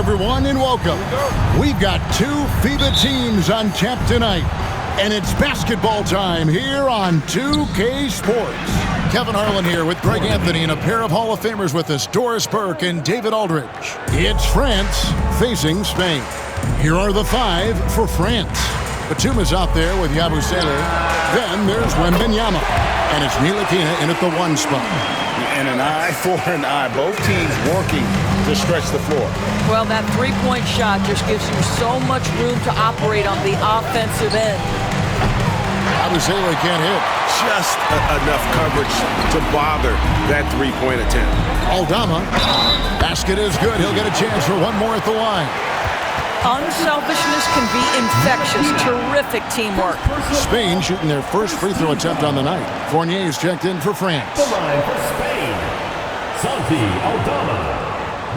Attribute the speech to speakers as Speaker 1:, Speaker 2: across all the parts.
Speaker 1: everyone, and welcome. We've got two FIBA teams on tap tonight, and it's basketball time here on 2K Sports. Kevin Harlan here with Greg Anthony and a pair of Hall of Famers with us, Doris Burke and David Aldridge. It's France facing Spain. Here are the five for France. Batum is out there with Yabusele. Then there's Wembanyama, and it's Ntilikina in at the one spot.
Speaker 2: And an eye for an eye. Both teams working to stretch the floor.
Speaker 3: Well, that three-point shot just gives you so much room to operate on the offensive end.
Speaker 1: Yabusele can't hit.
Speaker 2: Just enough coverage to bother that three-point attempt.
Speaker 1: Aldama. Basket is good. He'll get a chance for one more at the line.
Speaker 3: Unselfishness can be infectious. Terrific teamwork.
Speaker 1: Spain shooting their first free throw attempt on the night. Fournier is checked in for France.
Speaker 4: The line for Spain, Santi Aldama.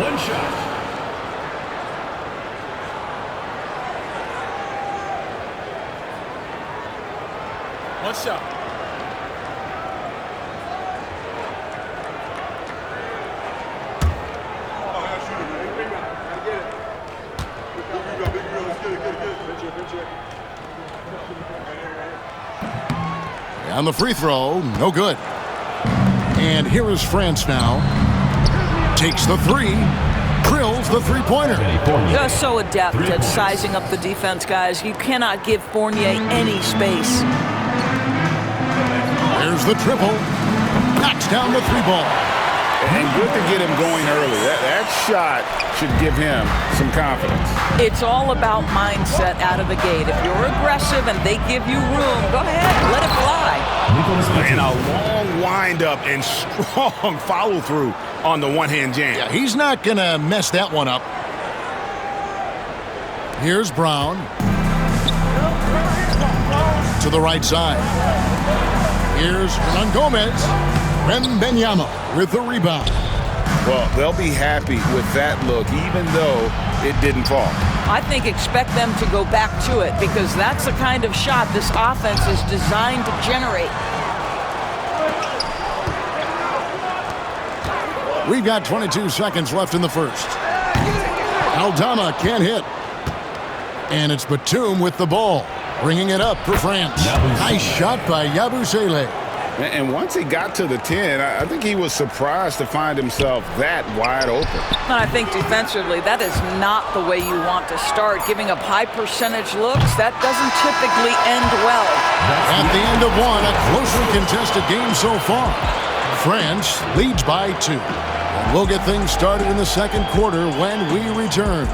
Speaker 4: One shot.
Speaker 5: One shot.
Speaker 1: On the free throw, no good. And here is France now. Takes the three, drills the three-pointer.
Speaker 3: Just so adept at sizing up the defense, guys. You cannot give Fournier any space.
Speaker 1: There's the triple. Knocks down the three ball.
Speaker 2: And good to get him going early. That shot should give him some confidence.
Speaker 3: It's all about mindset out of the gate. If you're aggressive and they give you room, go ahead, let it fly.
Speaker 2: And a long wind-up and strong follow-through on the one-hand jam.
Speaker 1: Yeah, he's not going to mess that one up. Here's Brown. To the right side. Here's Hernan Gomez. Wembanyama with the rebound.
Speaker 2: Well, they'll be happy with that look, even though it didn't fall.
Speaker 3: I think expect them to go back to it because that's the kind of shot this offense is designed to generate.
Speaker 1: We've got 22 seconds left in the first. Aldama can't hit. And it's Batum with the ball, bringing it up for France. Nice shot by Yabusele.
Speaker 2: And once he got to the 10, I think he was surprised to find himself that wide open.
Speaker 3: I think defensively, that is not the way you want to start. Giving up high percentage looks, that doesn't typically end well.
Speaker 1: At the end of one, a closely contested game so far. France leads by 2. And we'll get things started in the second quarter when we return.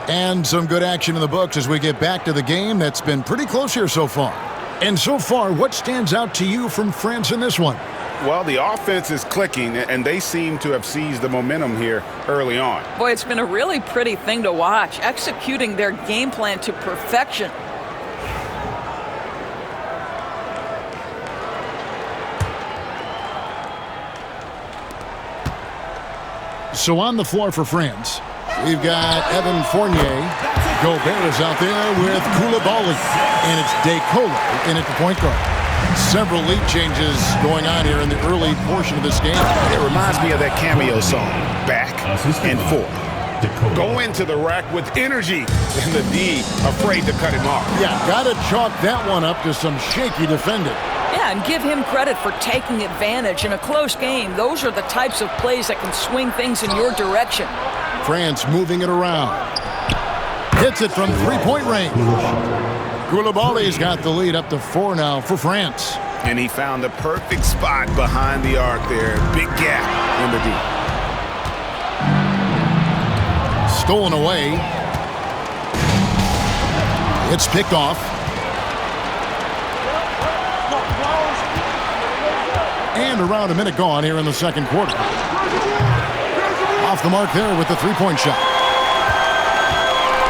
Speaker 1: And some good action in the books as we get back to the game that's been pretty close here so far. And so far, what stands out to you from France in this one?
Speaker 2: Well, the offense is clicking, and they seem to have seized the momentum here early on.
Speaker 3: Boy, it's been a really pretty thing to watch, executing their game plan to perfection.
Speaker 1: So on the floor for France, we've got Evan Fournier. Gobert is out there with Koulibaly. And it's DeColo in at the point guard. Several lead changes going on here in the early portion of this game.
Speaker 2: It reminds me of that cameo song, Back and Forth. Go into the rack with energy, and the D afraid to cut him off.
Speaker 1: Yeah, got to chalk that one up to some shaky defending.
Speaker 3: Yeah, and give him credit for taking advantage in a close game. Those are the types of plays that can swing things in your direction.
Speaker 1: France moving it around. Hits it from three-point range. Koulibaly's got the lead up to 4 now for France.
Speaker 2: And he found the perfect spot behind the arc there. Big gap in the D.
Speaker 1: Stolen away. It's picked off. And around a minute gone here in the second quarter. Off the mark there with the three-point shot.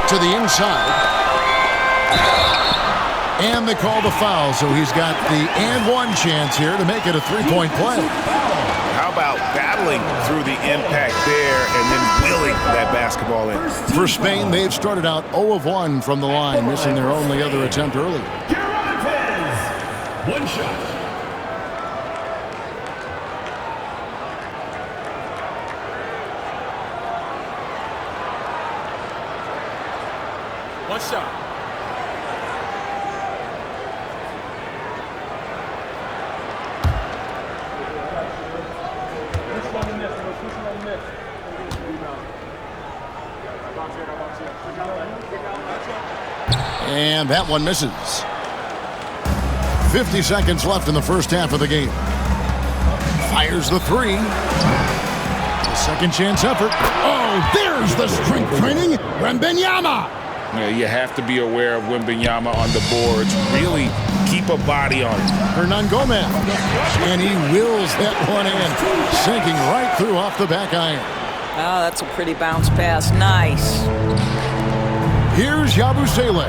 Speaker 1: To the inside. And they call the foul, so he's got the and-one chance here to make it a three-point play.
Speaker 2: How about battling through the impact there and that basketball in.
Speaker 1: For Spain, they've started out 0 of 1 from the line, missing their only other attempt earlier.
Speaker 4: One shot.
Speaker 5: One shot.
Speaker 1: And that one misses. 50 seconds left in the first half of the game. Fires the three. The second chance effort. Oh, there's the strength training. Wembanyama.
Speaker 2: You have to be aware of Wembanyama on the boards. Really keep a body on it.
Speaker 1: Hernan Gomez. And he wills that one in. Sinking right through off the back iron.
Speaker 3: Oh, that's a pretty bounce pass. Nice.
Speaker 1: Here's Yabusele.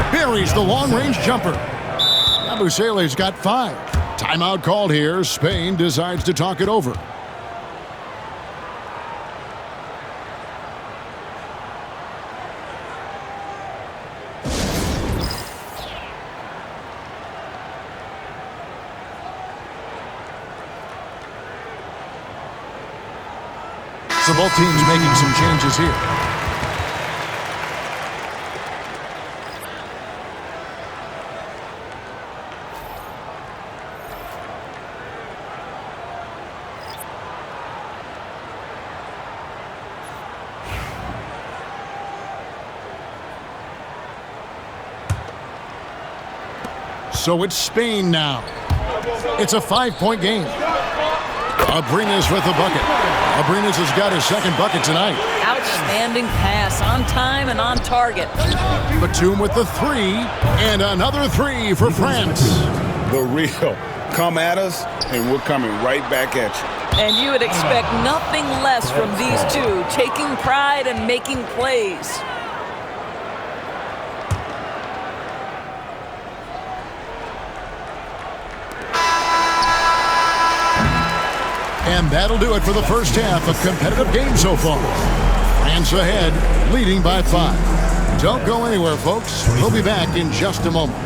Speaker 1: Buries the long-range jumper. Yabusele's got 5. Timeout called here. Spain decides to talk it over. So both teams making some changes here. So it's Spain now. It's a 5-point game. Abrinas with the bucket. Abrinas has got his second bucket tonight.
Speaker 3: Outstanding pass, on time and on target.
Speaker 1: Batum with the 3, and another 3 for France.
Speaker 2: The real. Come at us, and we're coming right back at you.
Speaker 3: And you would expect nothing less from these two, taking pride and making plays.
Speaker 1: And that'll do it for the first half. A competitive game so far. France ahead, leading by 5. Don't go anywhere, folks. We'll be back in just a moment.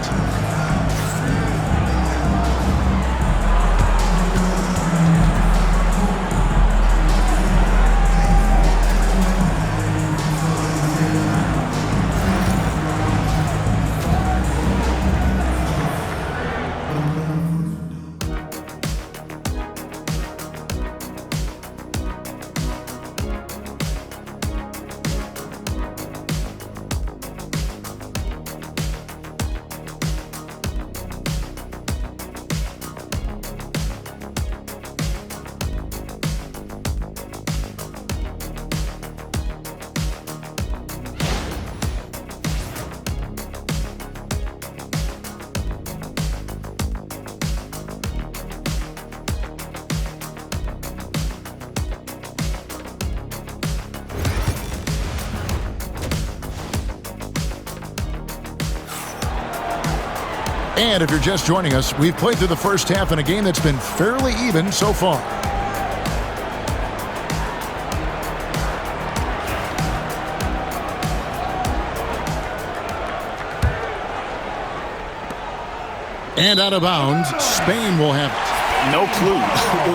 Speaker 1: And if you're just joining us, we've played through the first half in a game that's been fairly even so far. And out of bounds, Spain will have it.
Speaker 2: No clue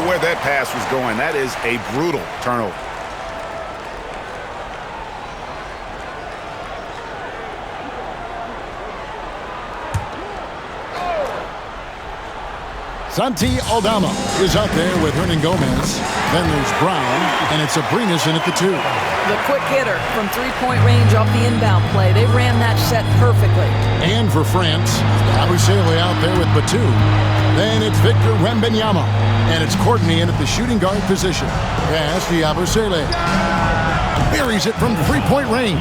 Speaker 2: where that pass was going. That is a brutal turnover.
Speaker 1: Santi Aldama is out there with Hernan Gomez. Then there's Brown, and it's Abrinas in at the 2.
Speaker 3: The quick hitter from three-point range off the inbound play. They ran that set perfectly.
Speaker 1: And for France, Yabusele out there with Batum. Then it's Victor Wembanyama, and it's Courtney in at the shooting guard position. Pass to Yabusele. Buries it from three-point range.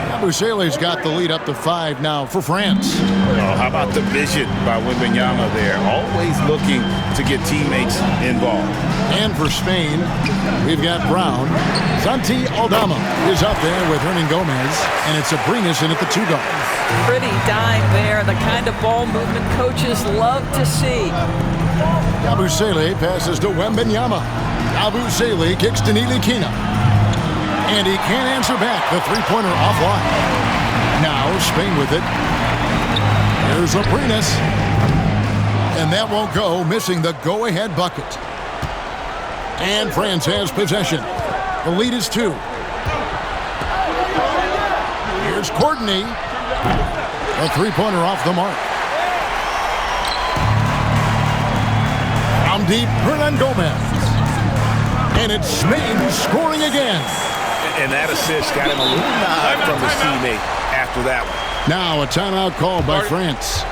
Speaker 1: Yabusele's got the lead up to 5 now for France.
Speaker 2: Oh, how about the vision by Wembanyama there? Always looking to get teammates involved.
Speaker 1: And for Spain, we've got Brown. Santi Aldama is up there with Hernan Gomez, and it's Abrinas in at the 2 guard.
Speaker 3: Pretty dime there, the kind of ball movement coaches love to see.
Speaker 1: Yabusele passes to Wembanyama. Yabusele kicks to Nilikina. And he can't answer back. The three-pointer offline. Now Spain with it. Here's Aprinas. And that won't go, missing the go-ahead bucket. And France has possession. The lead is 2. Here's Courtney. A three-pointer off the mark. From deep, Hernan Gomez. And it's Spain scoring again.
Speaker 2: And that assist got him a little nod from his teammate after that one.
Speaker 1: Now a timeout called by France.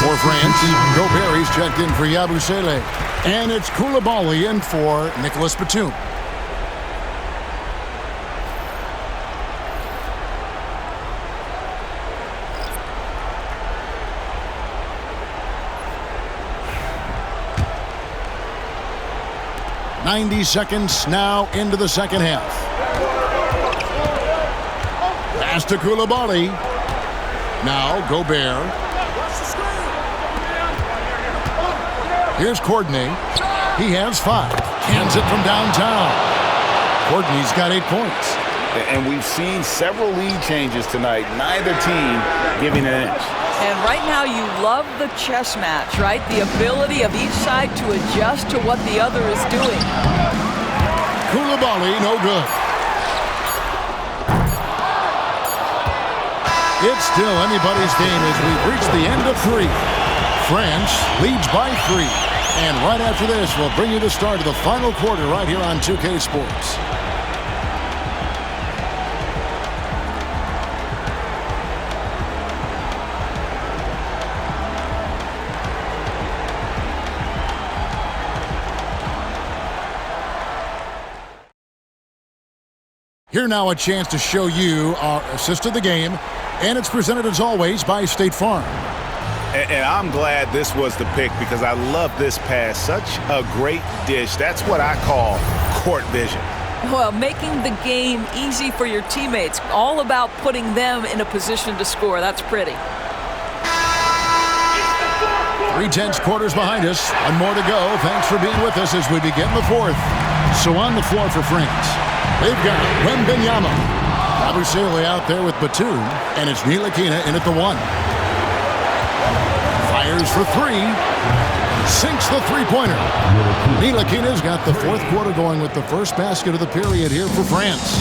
Speaker 1: For France, Gobert is checked in for Yabusele. And it's Koulibaly in for Nicholas Batum. "90 seconds now into the second half. Pass to Koulibaly. Now Gobert. Here's Courtney. He has 5. Cans it from downtown. Courtney's got 8 points.
Speaker 2: And we've seen several lead changes tonight. Neither team giving an inch.
Speaker 3: And right now you love the chess match, right? The ability of each side to adjust to what the other is doing.
Speaker 1: Koulibaly, no good. It's still anybody's game as we've reached the end of 3. France leads by 3. And right after this, we'll bring you the start of the final quarter right here on 2K Sports. Here now a chance to show you our assist of the game, and it's presented as always by State Farm.
Speaker 2: And I'm glad this was the pick because I love this pass. Such a great dish. That's what I call court vision.
Speaker 3: Well, making the game easy for your teammates. All about putting them in a position to score. That's pretty.
Speaker 1: 3/10 quarters behind us. One more to go. Thanks for being with us as we begin the 4th. So on the floor for France, they've got Wembenyama. Abusele out there with Batum, and it's Ntilikina in at the 1. Fires for 3. Sinks the three-pointer. Ntilikina's got the 4th quarter going with the first basket of the period here for France.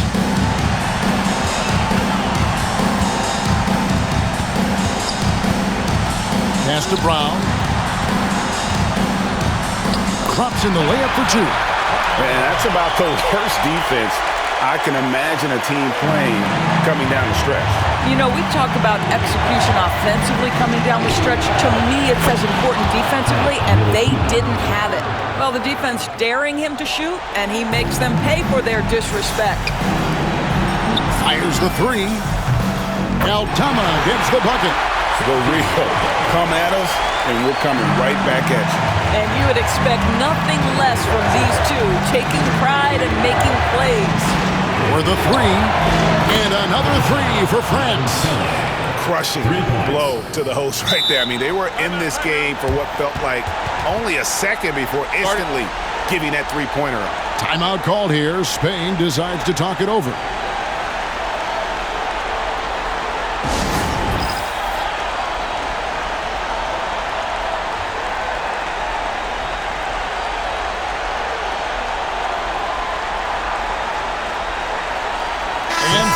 Speaker 1: Pass to Brown. Crops in the layup for 2.
Speaker 2: And that's about the worst defense I can imagine a team playing coming down the stretch.
Speaker 3: You know, we talk about execution offensively coming down the stretch. To me, it's as important defensively, and they didn't have it. Well, the defense daring him to shoot, and he makes them pay for their disrespect.
Speaker 1: Fires the 3. Altama gets the bucket.
Speaker 2: The real come at us, and we're coming right back at you.
Speaker 3: And you would expect nothing less from these two, taking pride and making plays.
Speaker 1: For the 3, and another 3 for France.
Speaker 2: Crushing blow to the host right there. I mean, they were in this game for what felt like only a second before instantly giving that three-pointer up.
Speaker 1: Timeout called here. Spain decides to talk it over.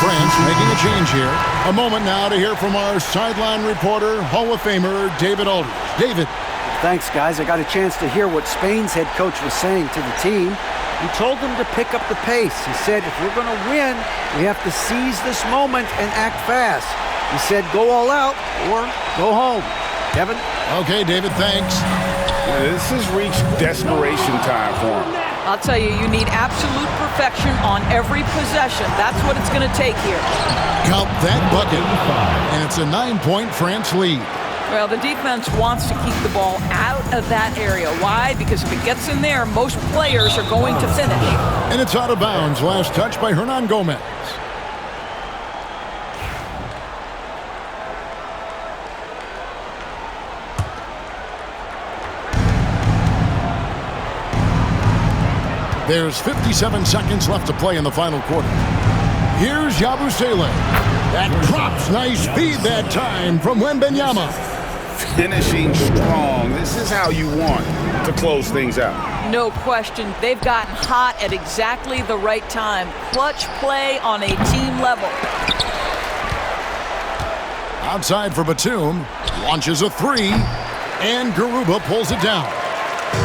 Speaker 1: France making a change here. A moment now to hear from our sideline reporter, Hall of Famer David Aldridge. David.
Speaker 6: Thanks, guys. I got a chance to hear what Spain's head coach was saying to the team. He told them to pick up the pace. He said, if we're going to win, we have to seize this moment and act fast. He said, go all out or go home. Kevin?
Speaker 1: Okay, David, thanks.
Speaker 2: This has reached desperation time for him.
Speaker 3: I'll tell you, you need absolute perfection on every possession. That's what it's going to take here.
Speaker 1: Count that bucket. And it's a 9-point France lead.
Speaker 3: Well, the defense wants to keep the ball out of that area. Why? Because if it gets in there, most players are going to finish.
Speaker 1: And it's out of bounds. Last touch by Hernan Gomez. There's 57 seconds left to play in the final quarter. Here's Yabusele. That drops. Nice feed that time from Wembanyama.
Speaker 2: Finishing strong. This is how you want to close things out.
Speaker 3: No question. They've gotten hot at exactly the right time. Clutch play on a team level.
Speaker 1: Outside for Batum. Launches a three. And Garuba pulls it down.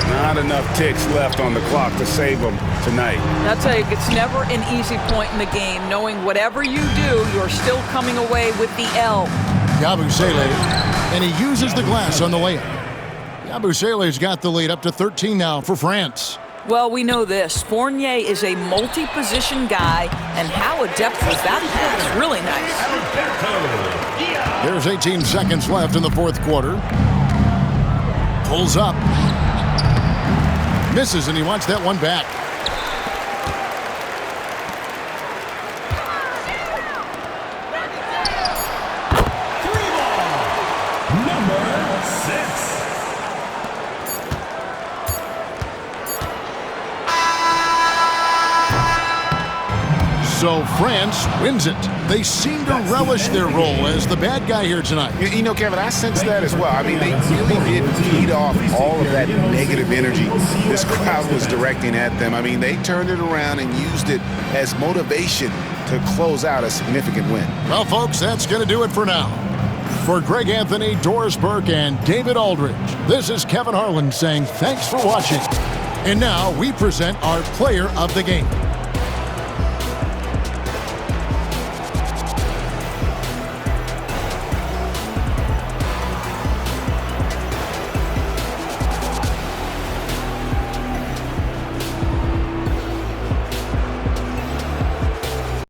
Speaker 2: Not enough ticks left on the clock to save them tonight.
Speaker 3: I'll tell you, it's never an easy point in the game, knowing whatever you do, you're still coming away with the L.
Speaker 1: Yabusele, and he uses the glass on the layup. Yabusele's got the lead up to 13 now for France.
Speaker 3: Well, we know this. Fournier is a multi-position guy, and how adept was that pass? Really nice.
Speaker 1: There's 18 seconds left in the fourth quarter. Pulls up. Misses, and he wants that one back. So France wins it. They seem to relish their role as the bad guy here tonight.
Speaker 2: You know, Kevin, I sense that as well. I mean, they really did feed off all of that negative energy this crowd was directing at them. I mean, they turned it around and used it as motivation to close out a significant win.
Speaker 1: Well, folks, that's going to do it for now. For Greg Anthony, Doris Burke, and David Aldridge, this is Kevin Harlan saying thanks for watching. And now we present our player of the game.